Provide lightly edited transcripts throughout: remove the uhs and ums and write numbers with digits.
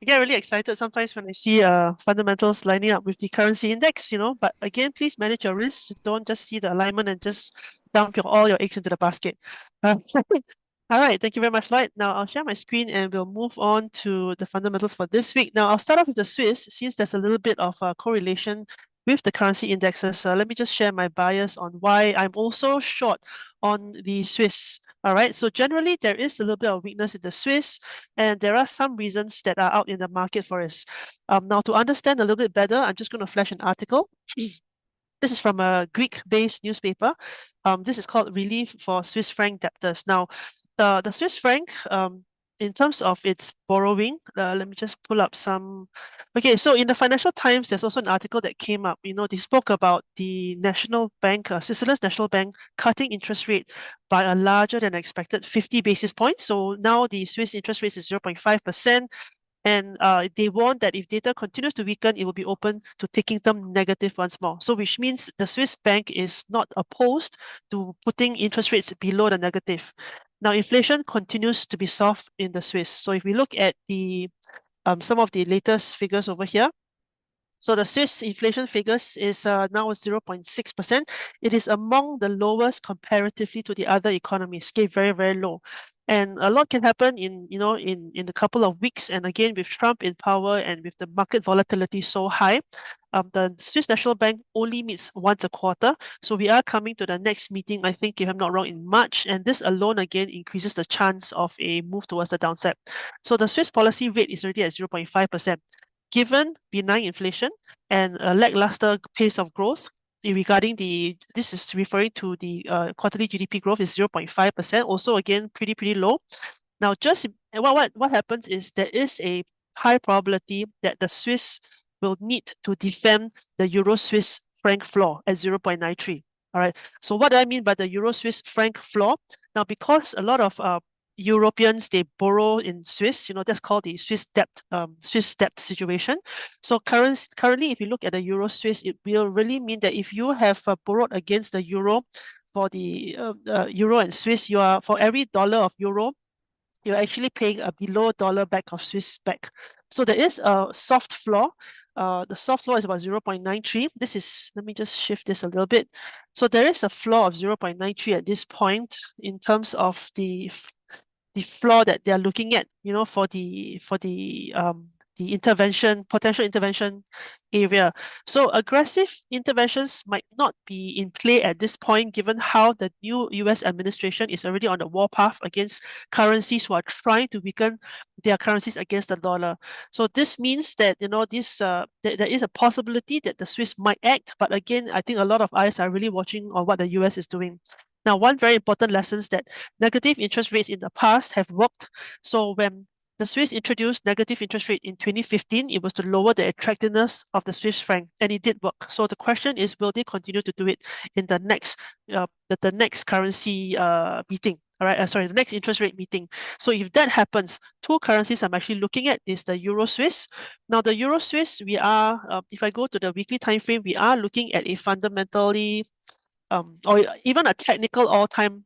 I get really excited sometimes when I see fundamentals lining up with the currency index, but again, please manage your risks. Don't just see the alignment and just dump all your eggs into the basket. Uh, all right, thank you very much, Lloyd. Now I'll share my screen and we'll move on to the fundamentals for this week. Now I'll start off with the Swiss, since there's a little bit of a correlation with the currency indexes. Let me just share my bias on why I'm also short on the Swiss. All right, so generally there is a little bit of weakness in the Swiss, and there are some reasons that are out in the market for us. Now, to understand a little bit better, I'm just going to flash an article. This is from a Greek-based newspaper. This is called Relief for Swiss franc Debtors. Now, the Swiss franc, in terms of its borrowing, let me just pull up some. Okay, so in the Financial Times, there's also an article that came up. They spoke about the National Bank, Switzerland's National Bank, cutting interest rate by a larger than expected 50 basis points. So now the Swiss interest rate is 0.5%. And they warned that if data continues to weaken, it will be open to taking them negative once more. So which means the Swiss bank is not opposed to putting interest rates below the negative. Now, inflation continues to be soft in the Swiss. So if we look at the some of the latest figures over here, so the Swiss inflation figures is now 0.6%. It is among the lowest comparatively to the other economies, okay, very, very low. And a lot can happen in a couple of weeks. And again, with Trump in power and with the market volatility so high, the Swiss National Bank only meets once a quarter. So we are coming to the next meeting, I think, if I'm not wrong, in March. And this alone again increases the chance of a move towards the downside. So the Swiss policy rate is already at 0.5%. Given benign inflation and a lackluster pace of growth, this is referring to the quarterly GDP growth is 0.5%, also again pretty low. Now, just what happens is there is a high probability that the Swiss will need to defend the Euro Swiss franc floor at 0.93. All right. So what do I mean by the Euro Swiss franc floor? Now, because a lot of Europeans, they borrow in Swiss, that's called the Swiss debt situation. So currently, if you look at the Euro Swiss, it will really mean that if you have borrowed against the euro for the euro and Swiss, for every dollar of euro, you're actually paying a below dollar back of Swiss back. So there is a soft floor. The soft floor is about 0.93. Let me just shift this a little bit. So there is a floor of 0.93 at this point in terms of the floor that they're looking at, for the potential intervention area. So aggressive interventions might not be in play at this point, given how the new US administration is already on the warpath against currencies who are trying to weaken their currencies against the dollar. So this means that, there is a possibility that the Swiss might act, but again, I think a lot of eyes are really watching on what the US is doing. Now, one very important lesson is that negative interest rates in the past have worked. So when the Swiss introduced negative interest rate in 2015, it was to lower the attractiveness of the Swiss franc, and it did work. So the question is, will they continue to do it in the next currency meeting? All right, the next interest rate meeting. So if that happens, two currencies I'm actually looking at is the Euro Swiss. Now the Euro Swiss, if I go to the weekly time frame, we are looking at a fundamentally or even a technical all-time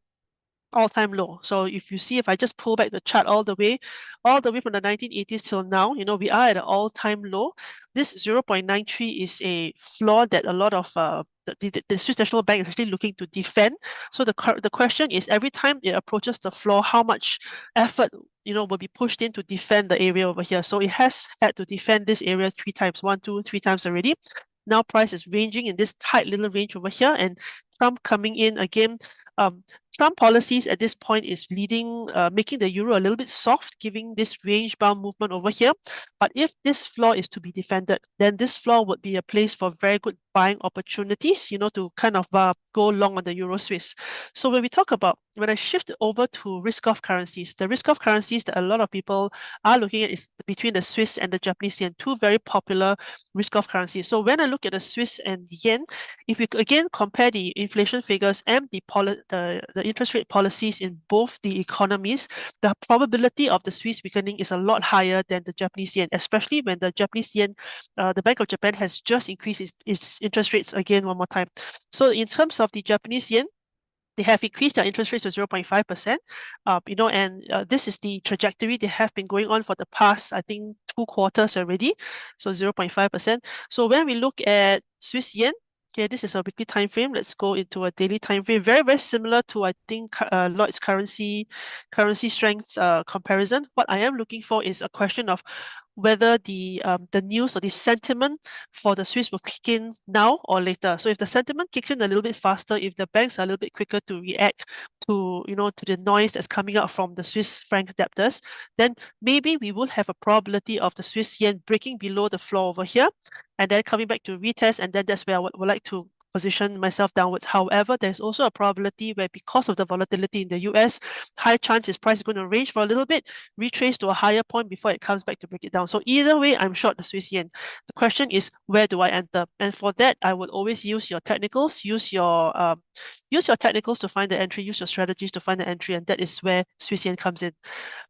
low. So if I just pull back the chart all the way from the 1980s till now, we are at an all-time low. This 0.93 is a floor that a lot of the Swiss National Bank is actually looking to defend. So the question is, every time it approaches the floor, how much effort will be pushed in to defend the area over here. So it has had to defend this area 3 times, 3 times already. Now price is ranging in this tight little range over here, and Trump coming in again. Trump policies at this point is making the euro a little bit soft, giving this range-bound movement over here. But if this floor is to be defended, then this floor would be a place for very good buying opportunities, to kind of go long on the Euro Swiss. So when I shift over to risk-off currencies, the risk-off currencies that a lot of people are looking at is between the Swiss and the Japanese yen, two very popular risk-off currencies. So when I look at the Swiss and yen, if we again compare the inflation figures and the interest rate policies in both the economies, the probability of the Swiss weakening is a lot higher than the Japanese yen, especially when the Japanese yen, the Bank of Japan has just increased its interest rates again one more time. So in terms of the Japanese yen, They have increased their interest rates to 0.5%, and this is the trajectory they have been going on for the past, I think, 2 quarters already. So 0.5%. So when we look at Swiss yen, okay, this is a weekly time frame. Let's go into a daily time frame. Very, very similar to, I think, Lloyd's currency strength comparison. What I am looking for is a question of whether the news or the sentiment for the Swiss will kick in now or later. So if the sentiment kicks in a little bit faster, if the banks are a little bit quicker to react to the noise that's coming out from the Swiss franc debtors, then maybe we will have a probability of the Swiss yen breaking below the floor over here and then coming back to retest, and then that's where I would like to position myself downwards. However, there's also a probability where, because of the volatility in the US, high chance is price is going to range for a little bit, retrace to a higher point before it comes back to break it down. So either way, I'm short the Swiss yen. The question is, where do I enter? And for that, I would always use your technicals, use your technicals to find the entry, use your strategies to find the entry, and that is where Swiss yen comes in.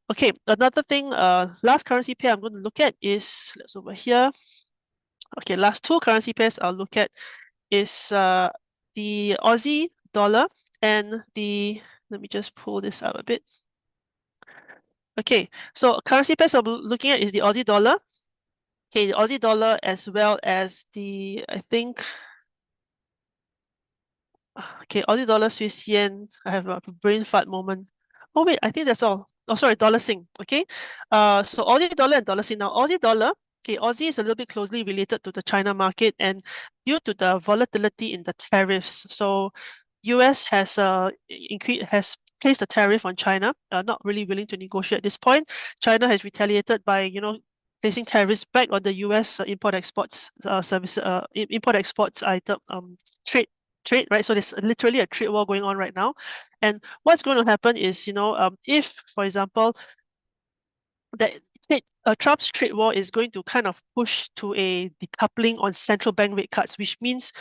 Okay, another thing, last currency pair I'm going to look at is, let's over here. Okay, last two currency pairs I'll look at is the Aussie dollar and let me just pull this up a bit. Okay, so currency pairs I'm looking at is the Aussie dollar. Okay, the Aussie dollar as well as I think, okay, Aussie dollar, Swiss yen. I have a brain fart moment. Oh wait, I think that's all. Oh, sorry, dollar Sing. Okay, so Aussie dollar and dollar Sing. Now, Aussie dollar. Okay, Aussie is a little bit closely related to the China market, and due to the volatility in the tariffs, so US has placed a tariff on China, not really willing to negotiate at this point. China has retaliated by placing tariffs back on the US import exports import exports item trade, right? So there's literally a trade war going on right now. And what's going to happen is, if, for example, that Trump's trade war is going to kind of push to a decoupling on central bank rate cuts, which means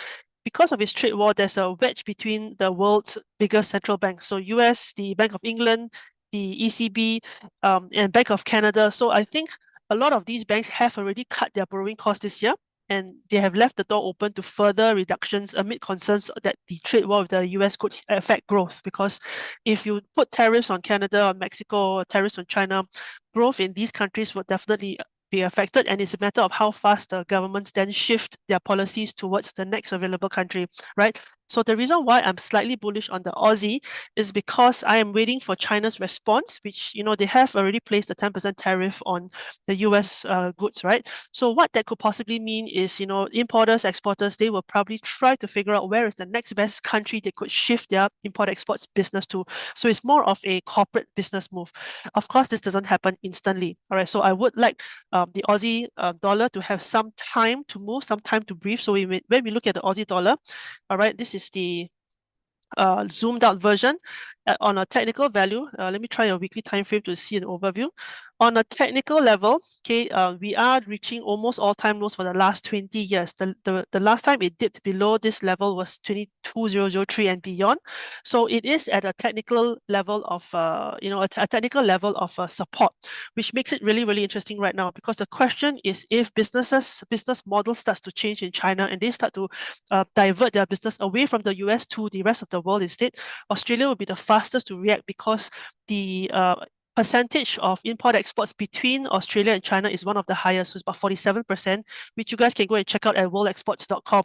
because of his trade war, there's a wedge between the world's biggest central banks. So US, the Bank of England, the ECB, and Bank of Canada. So I think a lot of these banks have already cut their borrowing costs this year, and they have left the door open to further reductions amid concerns that the trade war with the US could affect growth. Because if you put tariffs on Canada or Mexico, or tariffs on China, growth in these countries would definitely be affected, and it's a matter of how fast the governments then shift their policies towards the next available country, right? So the reason why I'm slightly bullish on the Aussie is because I am waiting for China's response, which, they have already placed a 10% tariff on the US goods, right? So what that could possibly mean is, importers, exporters, they will probably try to figure out where is the next best country they could shift their import exports business to. So it's more of a corporate business move. Of course, this doesn't happen instantly, all right? So I would like the Aussie dollar to have some time to move, some time to breathe. So when we look at the Aussie dollar, all right, this is the zoomed out version on a technical value. Let me try a weekly time frame to see an overview. On a technical level, okay, we are reaching almost all-time lows for the last 20 years. The last time it dipped below this level was 22,003 and beyond. So it is at a technical level of, a technical level of support, which makes it really, really interesting right now, because the question is, if business model starts to change in China and they start to divert their business away from the US to the rest of the world instead, Australia will be the fastest to react, because the percentage of import exports between Australia and China is one of the highest, so it's about 47%, which you guys can go and check out at worldexports.com,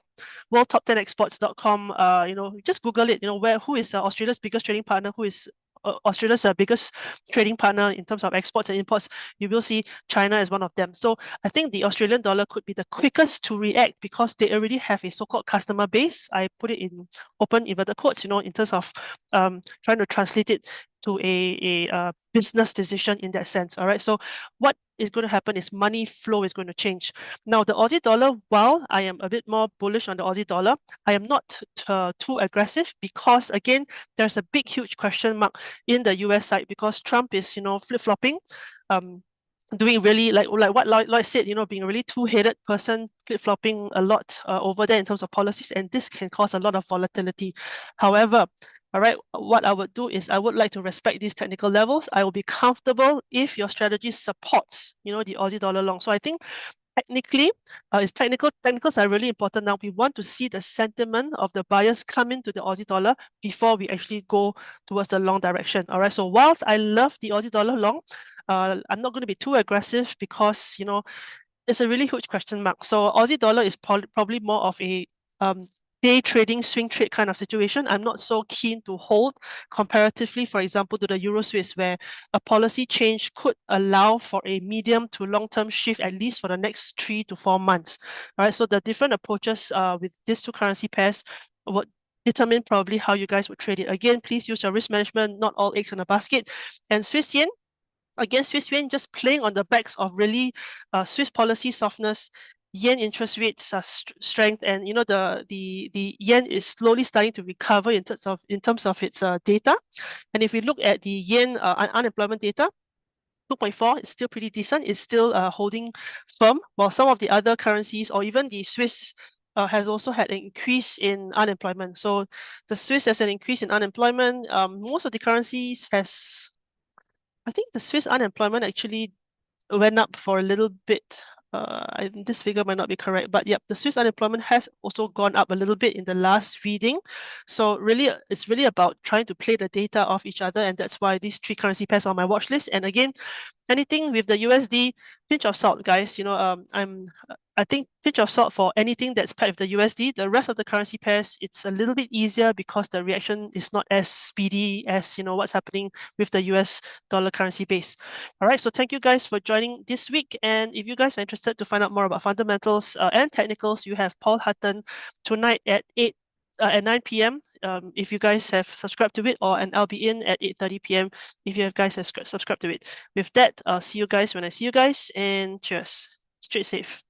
worldtop10exports.com. Just Google it, who is Australia's biggest trading partner, who is Australia's biggest trading partner in terms of exports and imports. You will see China as one of them. So I think the Australian dollar could be the quickest to react, because they already have a so-called customer base. I put it in open inverted quotes, in terms of trying to translate it to a business decision in that sense. All right. So what is going to happen is money flow is going to change. Now, the Aussie dollar, while I am a bit more bullish on the Aussie dollar, I am not too aggressive, because again, there's a big, huge question mark in the US side, because Trump is, flip-flopping, doing really like what Lloyd said, being a really two-headed person, flip-flopping a lot over there in terms of policies, and this can cause a lot of volatility. However, all right, what I would do is I would like to respect these technical levels. I will be comfortable if your strategy supports, the Aussie dollar long. So I think technically, it's technical. Technicals are really important now. We want to see the sentiment of the buyers come into the Aussie dollar before we actually go towards the long direction. All right. So whilst I love the Aussie dollar long, I'm not going to be too aggressive because, you know, it's a really huge question mark. So Aussie dollar is probably more of a day trading, swing trade kind of situation. I'm not so keen to hold comparatively, for example, to the Euro Swiss, where a policy change could allow for a medium to long-term shift, at least for the next 3 to 4 months. All right. So the different approaches with these two currency pairs would determine probably how you guys would trade it. Again, please use your risk management, not all eggs in a basket. And Swiss yen, against Swiss yen, just playing on the backs of really Swiss policy softness, yen interest rates strength, and you know the yen is slowly starting to recover in terms of its data. And if we look at the yen unemployment data, 2.4 is still pretty decent. It's still holding firm, while some of the other currencies or even the Swiss has also had an increase in unemployment. So the Swiss has an increase in unemployment. Most of the currencies has, I think the Swiss unemployment actually went up for a little bit. This figure might not be correct, but yep, the Swiss unemployment has also gone up a little bit in the last reading. So really, it's really about trying to play the data off each other, and that's why these three currency pairs are on my watch list. And again, anything with the USD, pinch of salt, guys. You know, I think pinch of salt for anything that's paired with the USD. The rest of the currency pairs, it's a little bit easier because the reaction is not as speedy as, you know, what's happening with the US dollar currency base. All right, so thank you guys for joining this week. And if you guys are interested to find out more about fundamentals and technicals, you have Paul Hutton tonight at 9 p.m. If you guys have subscribed to it, and I'll be in at 8:30 p.m. if you guys have subscribed to it. With that, I'll see you guys when I see you guys, and cheers. Stay safe.